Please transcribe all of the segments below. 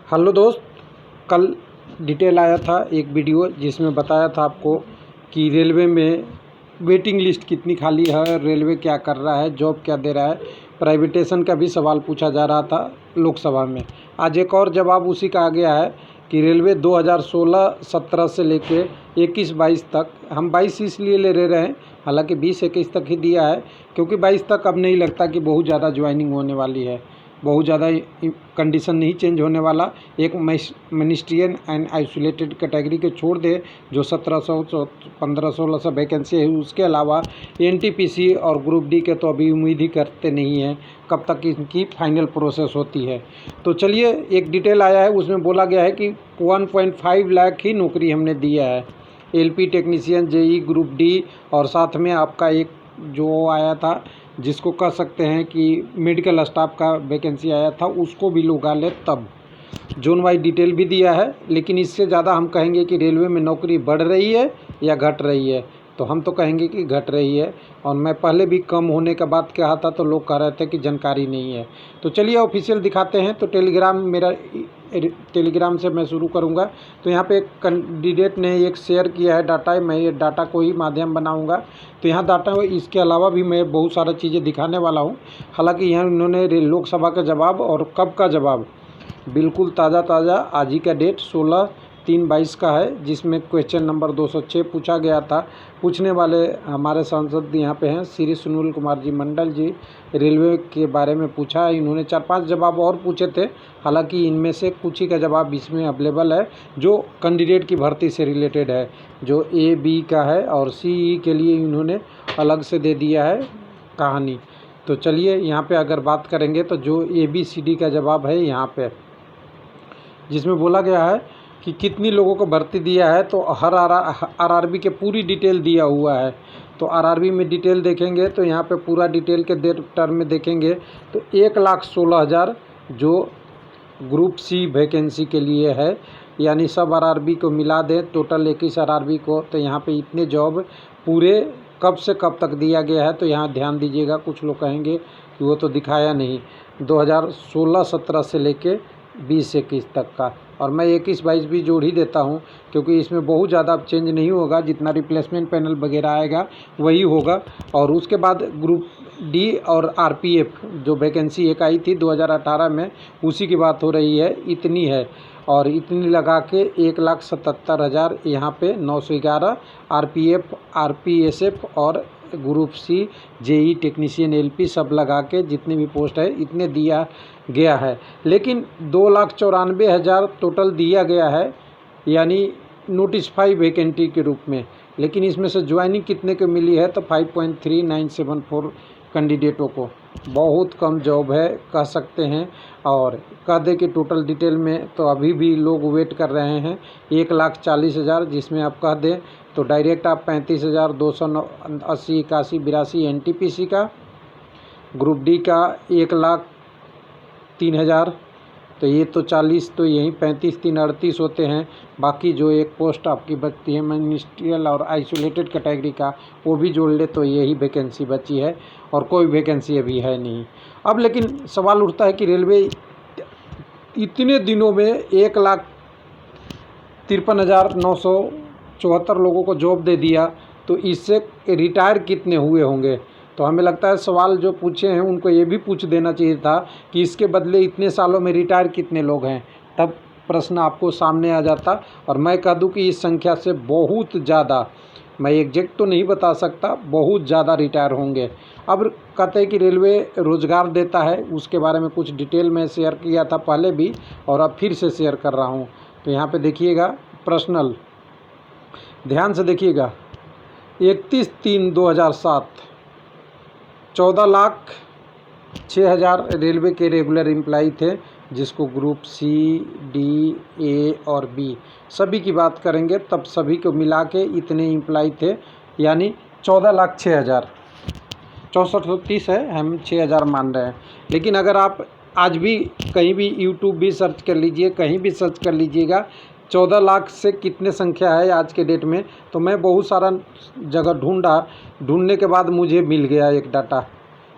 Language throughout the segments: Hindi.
हेलो दोस्त, कल डिटेल आया था एक वीडियो जिसमें बताया था आपको कि रेलवे में वेटिंग लिस्ट कितनी खाली है, रेलवे क्या कर रहा है, जॉब क्या दे रहा है। प्राइवेटेशन का भी सवाल पूछा जा रहा था लोकसभा में। आज एक और जवाब उसी का आ गया है कि रेलवे 2016-17 से लेके 21-22 तक, हम 22 इसलिए ले रहे हैं, हालांकि 20-21 तक ही दिया है क्योंकि 22 तक अब नहीं लगता कि बहुत ज़्यादा ज्वाइनिंग होने वाली है, बहुत ज़्यादा कंडीशन नहीं चेंज होने वाला। एक मिनिस्ट्रियल एंड आइसोलेटेड कैटेगरी के छोड़ दे जो 1700 1500 वैकेंसी है, उसके अलावा एनटीपीसी और ग्रुप डी के तो अभी उम्मीद ही करते नहीं हैं कब तक इनकी फाइनल प्रोसेस होती है। तो चलिए, एक डिटेल आया है, उसमें बोला गया है कि 1.5 लाख ही नौकरी हमने दिया है, LP technician, JE, group D, और साथ में आपका एक जो आया था जिसको कह सकते हैं कि मेडिकल स्टाफ का वैकेंसी आया था, उसको भी लोग ले तब जोन वाइज डिटेल भी दिया है। लेकिन इससे ज़्यादा हम कहेंगे कि रेलवे में नौकरी बढ़ रही है या घट रही है, तो हम तो कहेंगे कि घट रही है। और मैं पहले भी कम होने का बात कहा था तो लोग कह रहे थे कि जानकारी नहीं है। तो चलिए ऑफिशियल दिखाते हैं। तो टेलीग्राम से मैं शुरू करूंगा। तो यहाँ पे एक कैंडिडेट ने एक शेयर किया है डाटा, मैं ये डाटा को ही माध्यम बनाऊंगा। तो यहाँ डाटा, इसके अलावा भी मैं बहुत सारा चीज़ें दिखाने वाला हूँ। हालांकि यहाँ इन्होंने लोकसभा का जवाब और कब का जवाब बिल्कुल ताज़ा आज ही का डेट 16/3/22 का है, जिसमें क्वेश्चन नंबर 206 पूछा गया था। पूछने वाले हमारे सांसद यहाँ पे हैं श्री सुनील कुमार जी मंडल जी। रेलवे के बारे में पूछा है इन्होंने। 4-5 जवाब और पूछे थे, हालांकि इनमें से कुछ ही का जवाब इसमें अवेलेबल है जो कैंडिडेट की भर्ती से रिलेटेड है, जो ए बी का है, और सी के लिए इन्होंने अलग से दे दिया है कहानी। तो चलिए यहाँ पे अगर बात करेंगे तो जो ABCD का जवाब है यहाँ पे, जिसमें बोला गया है कि कितनी लोगों को भर्ती दिया है, तो हर आरआरबी के पूरी डिटेल दिया हुआ है। तो आरआरबी में डिटेल देखेंगे तो यहाँ पे पूरा डिटेल के टर्म में देखेंगे तो 1,16,000 जो ग्रुप सी वैकेंसी के लिए है, यानी सब आरआरबी को मिला दें टोटल 21 आरआरबी को, तो यहाँ पे इतने जॉब पूरे कब से कब तक दिया गया है। तो यहाँ ध्यान दीजिएगा, कुछ लोग कहेंगे कि वो तो दिखाया नहीं, 2016-17 से लेके 20-21 तक का, और मैं 21-22 भी जोड़ ही देता हूँ क्योंकि इसमें बहुत ज़्यादा अब चेंज नहीं होगा, जितना रिप्लेसमेंट पैनल वगैरह आएगा वही होगा। और उसके बाद ग्रुप डी और आरपीएफ जो वैकेंसी एक आई थी 2018 में, उसी की बात हो रही है, इतनी है। और इतनी लगा के 1,77,000 यहाँ पे 911 आरपीएफ, आरपीएसएफ और group C, JE technician, LP सब लगा के जितने भी पोस्ट है इतने दिया गया है। लेकिन 2,94,000 टोटल दिया गया है, यानी नोटिसफाई वैकेंटी के रूप में। लेकिन इसमें से ज्वाइनिंग कितने को मिली है तो 5.3974 कैंडिडेटों को, बहुत कम जॉब है कह सकते हैं। और कह दे कि टोटल डिटेल में तो अभी भी लोग वेट कर रहे हैं 1,40,000, जिसमें आप कह दें तो डायरेक्ट आप 35,280, 81, 82 एनटीपीसी का, ग्रुप डी का 1,03,000, तो ये तो 40, तो यहीं 35-3-38 होते हैं। बाकी जो एक पोस्ट आपकी बचती है मिनिस्ट्रियल और आइसोलेटेड कैटेगरी का, वो भी जोड़ ले तो यही वैकेंसी बची है, और कोई वैकेंसी अभी है नहीं। अब लेकिन सवाल उठता है कि रेलवे इतने दिनों में 1,53,974 लोगों को जॉब दे दिया, तो इससे रिटायर कितने हुए होंगे। तो हमें लगता है सवाल जो पूछे हैं उनको ये भी पूछ देना चाहिए था कि इसके बदले इतने सालों में रिटायर कितने लोग हैं, तब प्रश्न आपको सामने आ जाता। और मैं कह दूं कि इस संख्या से बहुत ज़्यादा, मैं एग्जैक्ट तो नहीं बता सकता, बहुत ज़्यादा रिटायर होंगे। अब कहते हैं कि रेलवे रोज़गार देता है, उसके बारे में कुछ डिटेल में शेयर किया था पहले भी और अब फिर से शेयर कर रहा हूँ। तो यहाँ पे देखिएगा, पर्सनल ध्यान से देखिएगा, 31/3/2007 14,06,000 रेलवे के रेगुलर एम्प्लाई थे, जिसको ग्रुप सी, डी, ए और बी सभी की बात करेंगे तब सभी को मिला के इतने एम्प्लाई थे, यानी 14,06,000। 6430 है, हम 6,000 मान रहे हैं। लेकिन अगर आप आज भी कहीं भी यूट्यूब भी सर्च कर लीजिए, कहीं भी सर्च कर लीजिएगा 14 लाख से कितने संख्या है आज के डेट में, तो मैं बहुत सारा जगह ढूंढने के बाद मुझे मिल गया एक डाटा,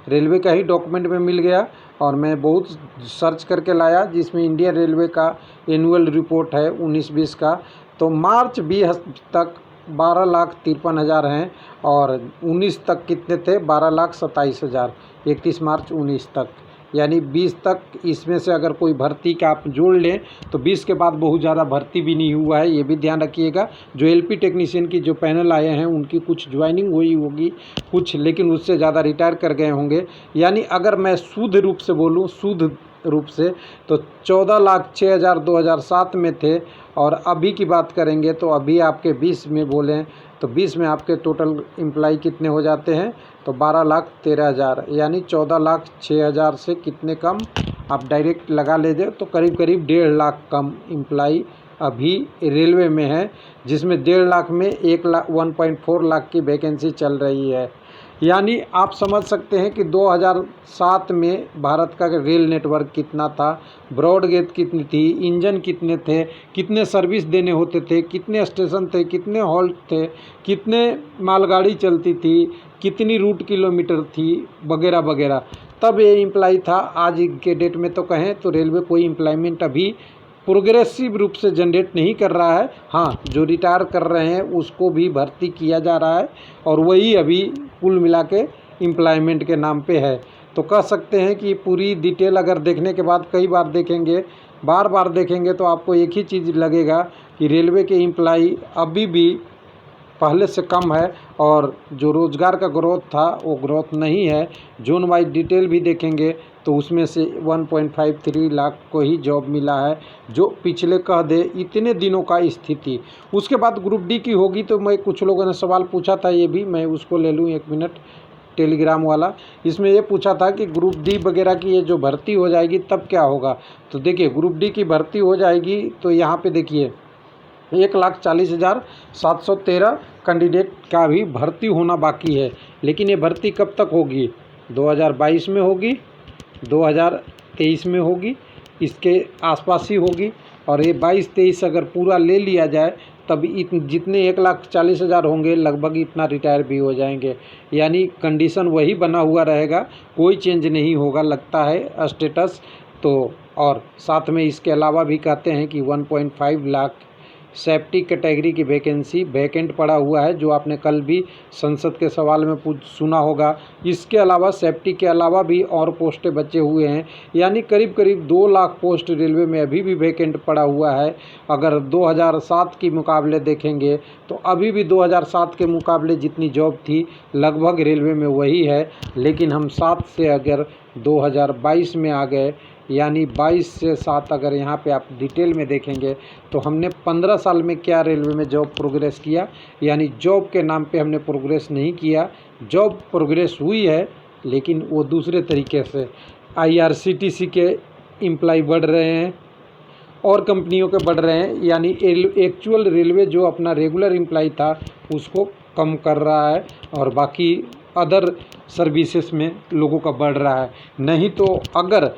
रेलवे का ही डॉक्यूमेंट में मिल गया। और मैं बहुत सर्च करके लाया, जिसमें इंडियन रेलवे का एनुअल रिपोर्ट है 19-20 का। तो मार्च 20 तक 12,53,000 हैं, और 19 तक कितने थे, 12,27,000, 31 मार्च 19 तक। यानी 20 तक इसमें से अगर कोई भर्ती का आप जोड़ लें तो 20 के बाद बहुत ज़्यादा भर्ती भी नहीं हुआ है, ये भी ध्यान रखिएगा। जो एलपी टेक्नीशियन की जो पैनल आए हैं उनकी कुछ ज्वाइनिंग हुई होगी, कुछ लेकिन उससे ज़्यादा रिटायर कर गए होंगे। यानी अगर मैं शुद्ध रूप से बोलूँ, शुद्ध रूप से, तो 14,06,000 2007 में थे, और अभी की बात करेंगे तो अभी आपके 20 में बोलें तो 20 में आपके टोटल एम्प्लाई कितने हो जाते हैं, तो 12,13,000, यानी 14,06,000 से कितने कम आप डायरेक्ट लगा लीजिए, तो करीब करीब 1.5 लाख कम एम्प्लाई अभी रेलवे में है, जिसमें 1.5 लाख में 1.4 लाख की वैकेंसी चल रही है। यानी आप समझ सकते हैं कि 2007 में भारत का रेल नेटवर्क कितना था, ब्रॉड गेज कितनी थी, इंजन कितने थे, कितने सर्विस देने होते थे, कितने स्टेशन थे, कितने हॉल्ट थे, कितने मालगाड़ी चलती थी, कितनी रूट किलोमीटर थी, वगैरह वगैरह, तब ये इम्प्लाई था। आज के डेट में तो कहें तो रेलवे कोई एम्प्लॉयमेंट अभी प्रोग्रेसिव रूप से जनरेट नहीं कर रहा है। हाँ, जो रिटायर कर रहे हैं उसको भी भर्ती किया जा रहा है, और वही अभी कुल मिला के एम्प्लॉयमेंट के नाम पे है। तो कह सकते हैं कि पूरी डिटेल अगर देखने के बाद कई बार देखेंगे, बार बार देखेंगे, तो आपको एक ही चीज़ लगेगा कि रेलवे के एम्प्लाई अभी भी पहले से कम है, और जो रोज़गार का ग्रोथ था वो ग्रोथ नहीं है। जोन वाइज डिटेल भी देखेंगे तो उसमें से 1.53 लाख को ही जॉब मिला है, जो पिछले कह दे इतने दिनों का स्थिति। उसके बाद ग्रुप डी की होगी, तो मैं कुछ लोगों ने सवाल पूछा था, ये भी मैं उसको ले लूँ 1 मिनट, टेलीग्राम वाला। इसमें ये पूछा था कि ग्रुप डी वगैरह की ये जो भर्ती हो जाएगी तब क्या होगा। तो देखिए, ग्रुप डी की भर्ती हो जाएगी तो यहाँ पे देखिए 1,40,713 कैंडिडेट का भी भर्ती होना बाकी है। लेकिन ये भर्ती कब तक होगी, 2022 में होगी, 2023 में होगी, इसके आसपास ही होगी। और ये 22-23 अगर पूरा ले लिया जाए तब जितने 1,40,000 होंगे लगभग इतना रिटायर भी हो जाएंगे। यानी कंडीशन वही बना हुआ रहेगा, कोई चेंज नहीं होगा लगता है स्टेटस तो। और साथ में इसके अलावा भी कहते हैं कि 1.5 लाख सेफ्टी कैटेगरी की वैकेंसी वैकेंट पड़ा हुआ है, जो आपने कल भी संसद के सवाल में सुना होगा। इसके अलावा सेफ्टी के अलावा भी और पोस्टें बचे हुए हैं, यानी करीब करीब 2 लाख पोस्ट रेलवे में अभी भी वैकेंट पड़ा हुआ है। अगर 2007 के मुकाबले देखेंगे तो अभी भी 2007 के मुकाबले जितनी जॉब थी लगभग रेलवे में वही है। लेकिन हम 7 से अगर 2022 में आ गए, यानी 22 से 7 अगर यहाँ पे आप डिटेल में देखेंगे तो हमने 15 साल में क्या रेलवे में जॉब प्रोग्रेस किया। यानी जॉब के नाम पे हमने प्रोग्रेस नहीं किया, जॉब प्रोग्रेस हुई है लेकिन वो दूसरे तरीके से। आईआरसीटीसी के एम्प्लाई बढ़ रहे हैं और कंपनियों के बढ़ रहे हैं, यानी एक्चुअल रेलवे जो अपना रेगुलर एम्प्लाई था उसको कम कर रहा है, और बाकी अदर सर्विसेज में लोगों का बढ़ रहा है। नहीं तो अगर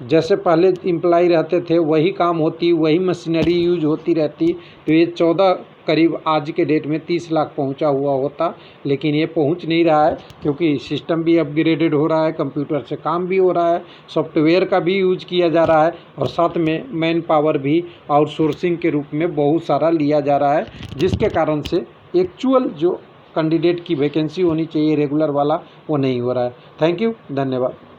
जैसे पहले एम्प्लाई रहते थे वही काम होती, वही मशीनरी यूज होती रहती, तो ये 14 करीब आज के डेट में 30 लाख पहुंचा हुआ होता। लेकिन ये पहुंच नहीं रहा है क्योंकि सिस्टम भी अपग्रेडेड हो रहा है, कंप्यूटर से काम भी हो रहा है, सॉफ्टवेयर का भी यूज किया जा रहा है, और साथ में मैन पावर भी आउटसोर्सिंग के रूप में बहुत सारा लिया जा रहा है, जिसके कारण से एक्चुअल जो कैंडिडेट की वैकेंसी होनी चाहिए रेगुलर वाला वो नहीं हो रहा है। थैंक यू, धन्यवाद।